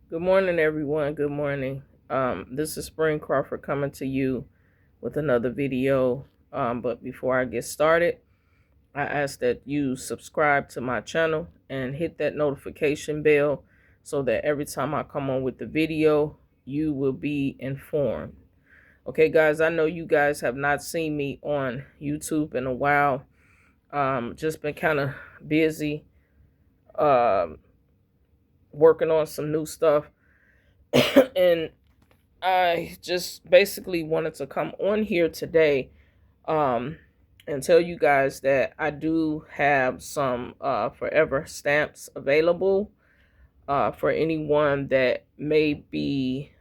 Good morning, everyone. Good morning. This is Spring Crawford coming to you with another video. But before I get started, I ask that you subscribe to my channel and hit that notification bell so that every time I come on with the video, you will be informed. Okay, guys, I know you guys have not seen me on YouTube in a while. Just been kind of busy working on some new stuff. And I just basically wanted to come on here today and tell you guys that I do have some forever stamps available for anyone that may be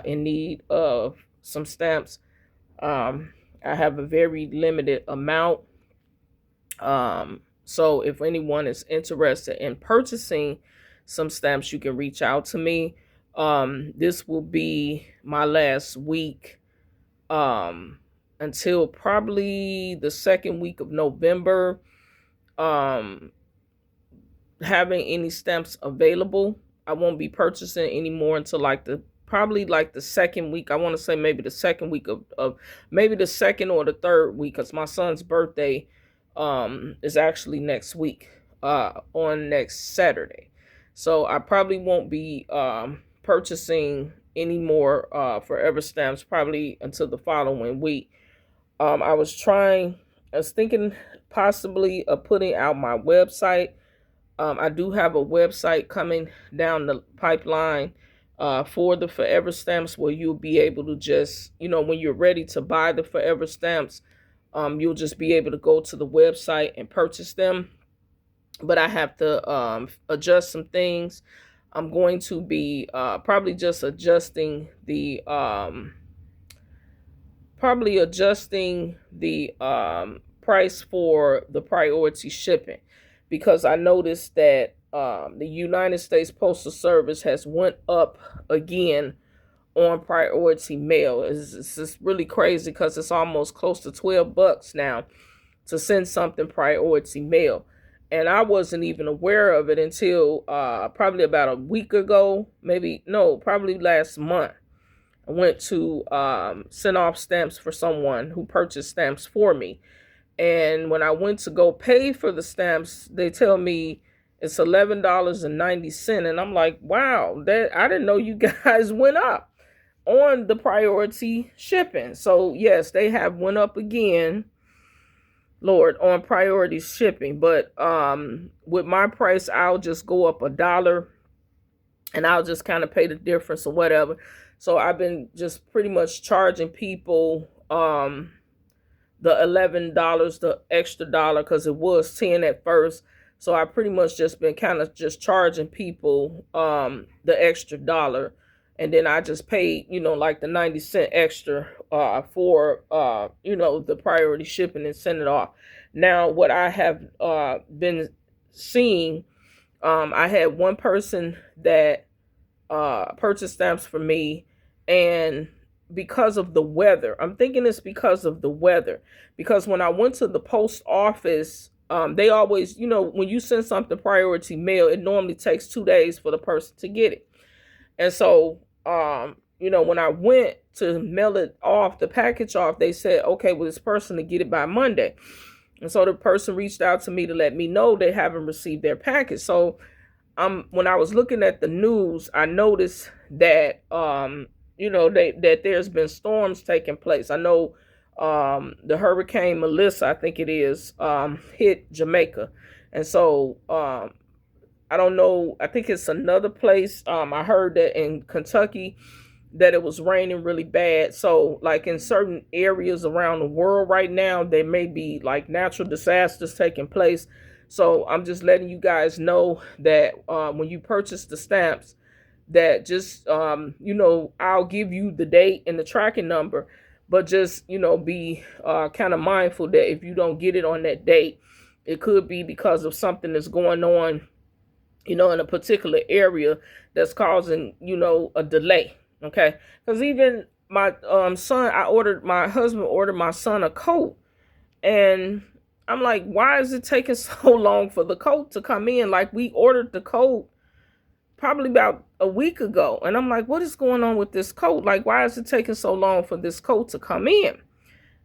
in need of some stamps. I have a very limited amount. So if anyone is interested in purchasing some stamps, you can reach out to me. This will be my last week until probably the second week of November, having any stamps available. I won't be purchasing anymore until probably the second week. I want to say maybe the second week of maybe the second or the third week, because my son's birthday is actually next week, on next Saturday. So I probably won't be purchasing any more forever stamps probably until the following week. I was thinking possibly of putting out my website. I do have a website coming down the pipeline for the forever stamps, where you'll be able to just, when you're ready to buy the forever stamps, you'll just be able to go to the website and purchase them. But I have to adjust some things. I'm going to be probably just adjusting the price for the priority shipping, because I noticed that the United States Postal Service has went up again on priority mail. It's just really crazy, because it's almost close to $12 now to send something priority mail. And I wasn't even aware of it until probably about a week ago, probably last month. I went to send off stamps for someone who purchased stamps for me. And when I went to go pay for the stamps, they tell me it's $11.90. And I'm like, wow, I didn't know you guys went up on the priority shipping. So yes, they have went up again, Lord, on priority shipping. But with my price, I'll just go up $1 and I'll just kind of pay the difference or whatever. So I've been just pretty much charging people the $11, the extra dollar, because it was $10 at first. So I pretty much just been kind of just charging people the extra dollar. And then I just paid, like the 90 cents extra for, the priority shipping and send it off. Now, what I have been seeing, I had one person that purchased stamps for me, and because of the weather, I'm thinking it's because of the weather, because when I went to the post office, they always, when you send something priority mail, it normally takes 2 days for the person to get it. And so, when I went to mail it off, the package off, they said, okay, well, this person to get it by Monday. And so the person reached out to me to let me know they haven't received their package. So when I was looking at the news, I noticed that, that there's been storms taking place. I know the Hurricane Melissa, I think it is, hit Jamaica. And so I don't know. I think it's another place. I heard that in Kentucky that it was raining really bad. So like in certain areas around the world right now, there may be like natural disasters taking place. So I'm just letting you guys know that when you purchase the stamps, that just, I'll give you the date and the tracking number, but just, be kind of mindful that if you don't get it on that date, it could be because of something that's going on, in a particular area that's causing, a delay. Okay. Because even my my husband ordered my son a coat, and I'm like, why is it taking so long for the coat to come in? Like, we ordered the coat probably about a week ago. And I'm like, what is going on with this coat? Like, why is it taking so long for this coat to come in?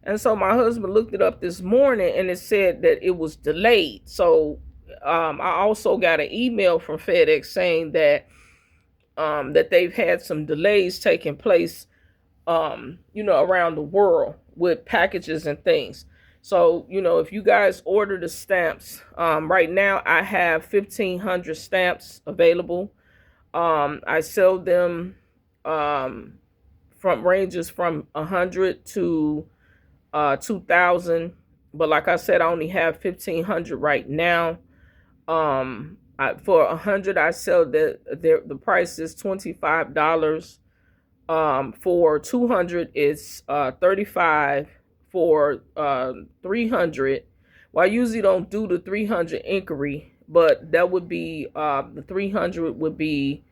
And so my husband looked it up this morning, and it said that it was delayed. So I also got an email from FedEx saying that that they've had some delays taking place, around the world with packages and things. So, if you guys order the stamps, right now I have 1,500 stamps available. I sell them from ranges from 100 to 2,000. But like I said, I only have 1,500 right now. For 100, I sell the price is $25. For 200, it's 35. For 300, well, I usually don't do the 300 inquiry, but that would be the 300 would be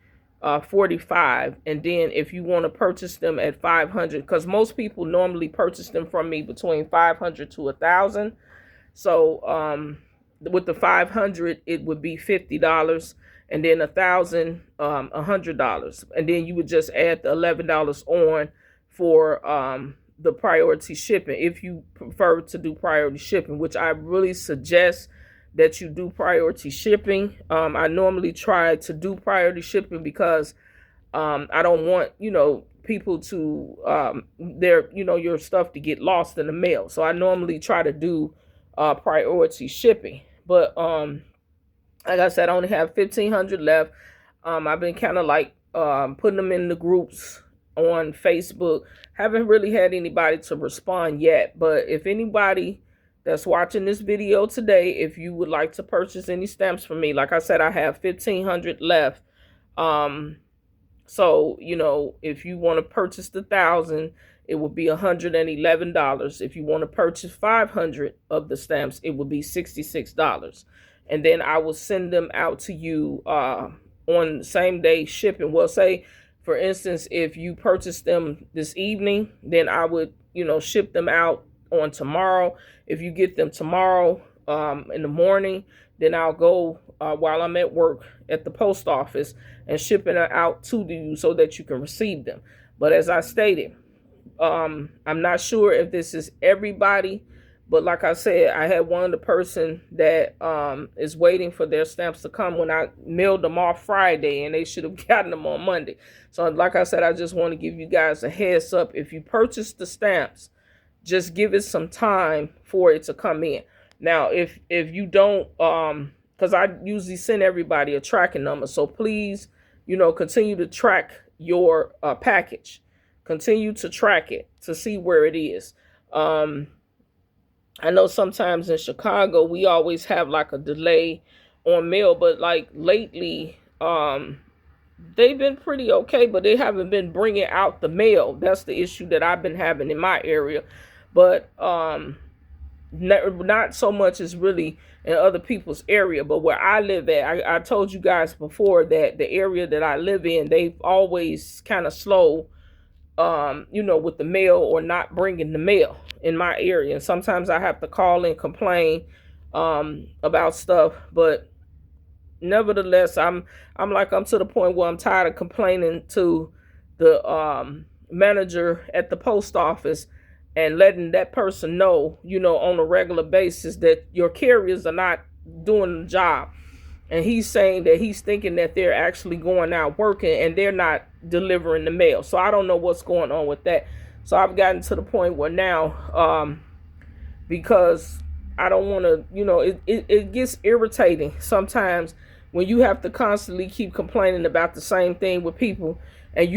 45. And then if you want to purchase them at 500, because most people normally purchase them from me between 500 to 1,000. So with the 500, it would be $50, and then 1,000, $100, and then you would just add the $11 on for the priority shipping, if you prefer to do priority shipping, which I really suggest that you do priority shipping. I normally try to do priority shipping because I don't want, people to your stuff to get lost in the mail. So I normally try to do priority shipping. But like I said, I only have 1,500 left. I've been kind of like putting them in the groups on Facebook. Haven't really had anybody to respond yet, but if anybody that's watching this video today, if you would like to purchase any stamps from me, like I said, I have 1,500 left. So if you want to purchase the 1,000, it would be $111. If you want to purchase 500 of the stamps, it would be $66. And then I will send them out to you on same day shipping. Well, say, for instance, if you purchase them this evening, then I would, ship them out on tomorrow. If you get them tomorrow in the morning, then I'll go while I'm at work at the post office and ship it out to you so that you can receive them. But as I stated, I'm not sure if this is everybody, but like I said, I had one of the person that is waiting for their stamps to come when I mailed them off Friday, and they should have gotten them on Monday. So like I said, I just want to give you guys a heads up. If you purchase the stamps, just give it some time for it to come in. Now, if you don't, because I usually send everybody a tracking number. So please, continue to track your package. Continue to track it to see where it is. I know sometimes in Chicago, we always have like a delay on mail, but like lately, they've been pretty okay, but they haven't been bringing out the mail. That's the issue that I've been having in my area. But not so much as really in other people's area, but where I live at, I told you guys before that the area that I live in, they've always kind of slow, with the mail or not bringing the mail in my area. And sometimes I have to call and complain about stuff, but nevertheless, I'm to the point where I'm tired of complaining to the manager at the post office and letting that person know, on a regular basis that your carriers are not doing the job. And he's saying that he's thinking that they're actually going out working and they're not delivering the mail. So I don't know what's going on with that. So I've gotten to the point where now, because I don't want to, it gets irritating sometimes when you have to constantly keep complaining about the same thing with people, and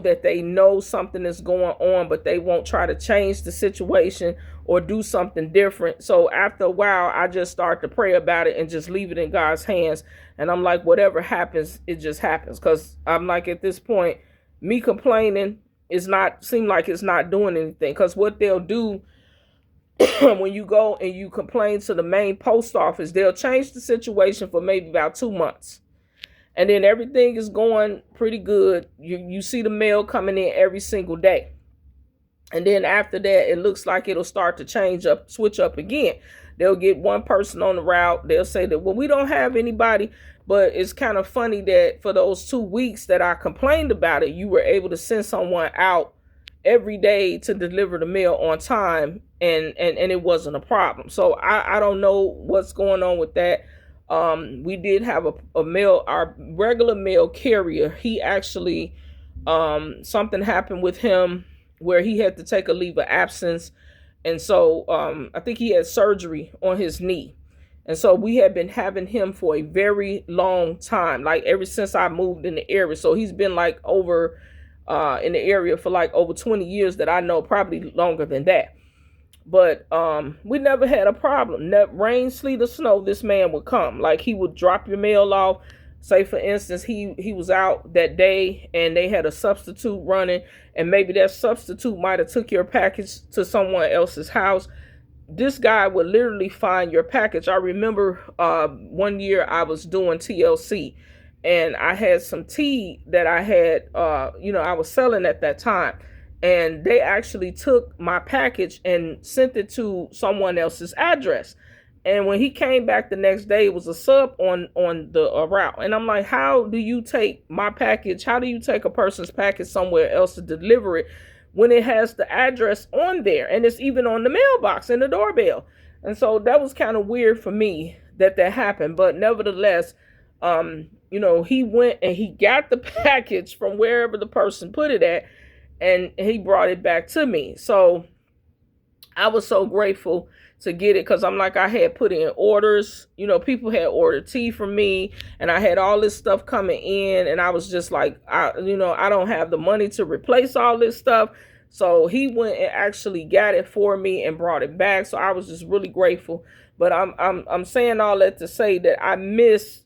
that they know something is going on, but they won't try to change the situation or do something different. So after a while, I just start to pray about it and just leave it in God's hands. And I'm like, whatever happens, it just happens. Because I'm like, at this point, me complaining seem like it's not doing anything. Because what they'll do when you go and you complain to the main post office, they'll change the situation for maybe about 2 months. And then everything is going pretty good. You see the mail coming in every single day. And then after that, it looks like it'll start to switch up again. They'll get one person on the route. They'll say that, well, we don't have anybody. But it's kind of funny that for those 2 weeks that I complained about it, you were able to send someone out every day to deliver the mail on time, and it wasn't a problem. So I don't know what's going on with that. We did have a mail, our regular mail carrier. He actually, something happened with him where he had to take a leave of absence. And so I think he had surgery on his knee. And so we had been having him for a very long time, like ever since I moved in the area. So he's been like over in the area for like over 20 years that I know, probably longer than that. But we never had a problem. Rain, sleet, or snow, this man would come. Like, he would drop your mail off. Say, for instance, he was out that day and they had a substitute running, and maybe that substitute might have took your package to someone else's house. This guy would literally find your package. I remember one year I was doing TLC, and I had some tea that I had, I was selling at that time. And they actually took my package and sent it to someone else's address. And when he came back the next day, it was a sub on the route. And I'm like, how do you take my package? How do you take a person's package somewhere else to deliver it when it has the address on there? And it's even on the mailbox and the doorbell. And so that was kind of weird for me that happened. But nevertheless, he went and he got the package from wherever the person put it at, and he brought it back to me. So I was so grateful to get it, because I'm like, I had put in orders. People had ordered tea from me, and I had all this stuff coming in, and I was just like, I don't have the money to replace all this stuff. So he went and actually got it for me and brought it back. So I was just really grateful. But I'm saying all that to say that I miss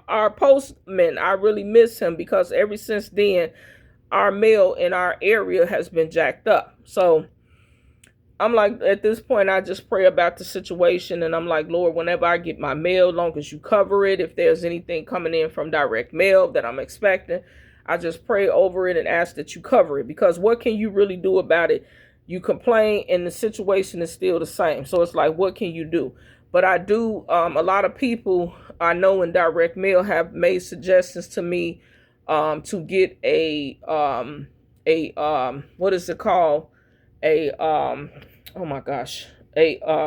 our postman. I really miss him, because ever since then, our mail in our area has been jacked up. So I'm like, at this point, I just pray about the situation. And I'm like, Lord, whenever I get my mail, long as you cover it, if there's anything coming in from direct mail that I'm expecting, I just pray over it and ask that you cover it. Because what can you really do about it? You complain and the situation is still the same. So it's like, what can you do? But I do, a lot of people I know in direct mail have made suggestions to me to get a what is it called? A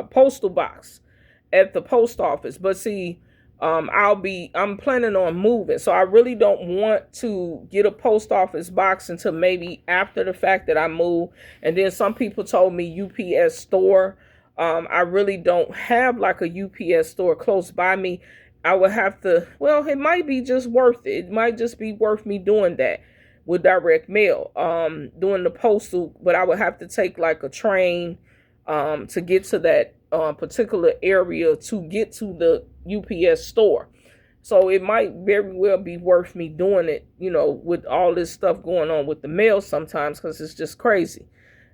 postal box at the post office. But see, I'm planning on moving, so I really don't want to get a post office box until maybe after the fact that I move. And then some people told me UPS store. I really don't have like a UPS store close by me. I would have to, it might be just worth it. It might just be worth me doing that with direct mail, doing the postal, but I would have to take like a train to get to that particular area to get to the UPS store. So it might very well be worth me doing it, with all this stuff going on with the mail sometimes, because it's just crazy.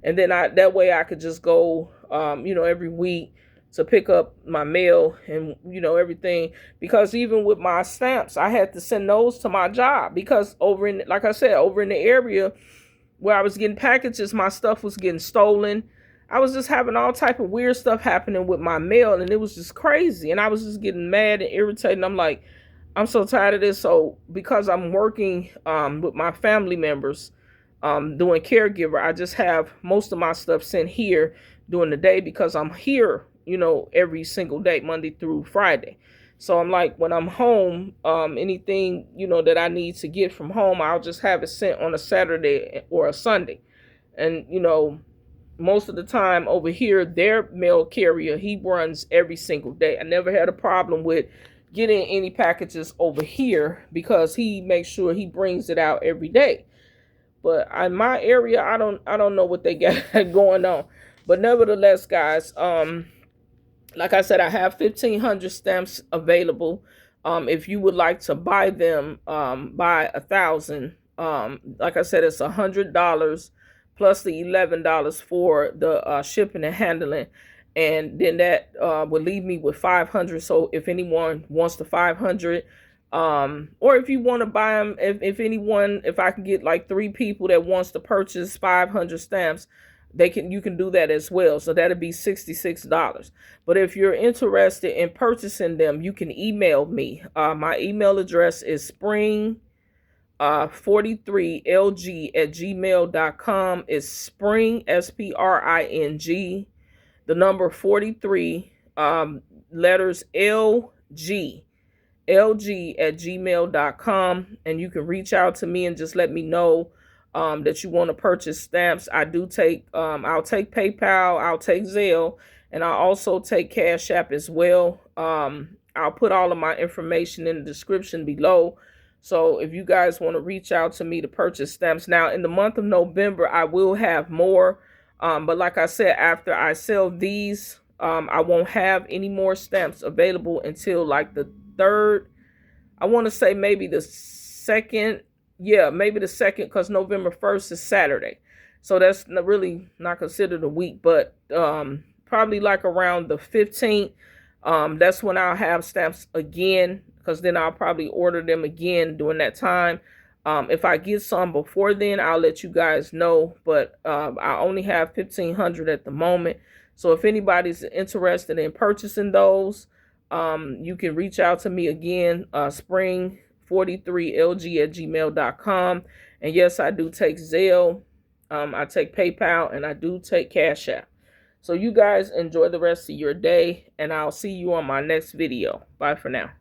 And then that way I could just go, every week to pick up my mail and, everything. Because even with my stamps, I had to send those to my job, because over in the area where I was getting packages, my stuff was getting stolen. I was just having all type of weird stuff happening with my mail, and it was just crazy. And I was just getting mad and irritated. And I'm like, I'm so tired of this. So because I'm working with my family members, doing caregiver, I just have most of my stuff sent here during the day, because I'm here every single day, Monday through Friday. So I'm like, when I'm home, anything, that I need to get from home, I'll just have it sent on a Saturday or a Sunday. And, most of the time over here, their mail carrier, he runs every single day. I never had a problem with getting any packages over here, because he makes sure he brings it out every day. But in my area, I don't know what they got going on. But nevertheless, guys, like I said, I have 1,500 stamps available. If you would like to buy them, buy 1,000. Like I said, it's $100 plus the $11 for the shipping and handling. And then that would leave me with 500. So if anyone wants the 500, or if you want to buy them, if I can get like 3 people that wants to purchase 500 stamps, you can do that as well. So that'd be $66. But if you're interested in purchasing them, you can email me. My email address is spring43lg@gmail.com. It's spring, SPRING, the number 43, letters LG@gmail.com, and you can reach out to me and just let me know that you want to purchase stamps. I do take I'll take PayPal, I'll take Zelle, and I also take Cash App as well. I'll put all of my information in the description below. So if you guys want to reach out to me to purchase stamps. Now, in the month of November, I will have more. But like I said, after I sell these, I won't have any more stamps available until like the 3rd. I want to say maybe the 2nd. Yeah, maybe the 2nd, because November 1st is Saturday. So that's really not considered a week, but probably like around the 15th. That's when I'll have stamps again, because then I'll probably order them again during that time. If I get some before then, I'll let you guys know. But I only have 1,500 at the moment. So if anybody's interested in purchasing those, you can reach out to me again, spring43lg@gmail.com. And yes, I do take Zelle, I take PayPal, and I do take Cash App. So you guys enjoy the rest of your day, and I'll see you on my next video. Bye for now.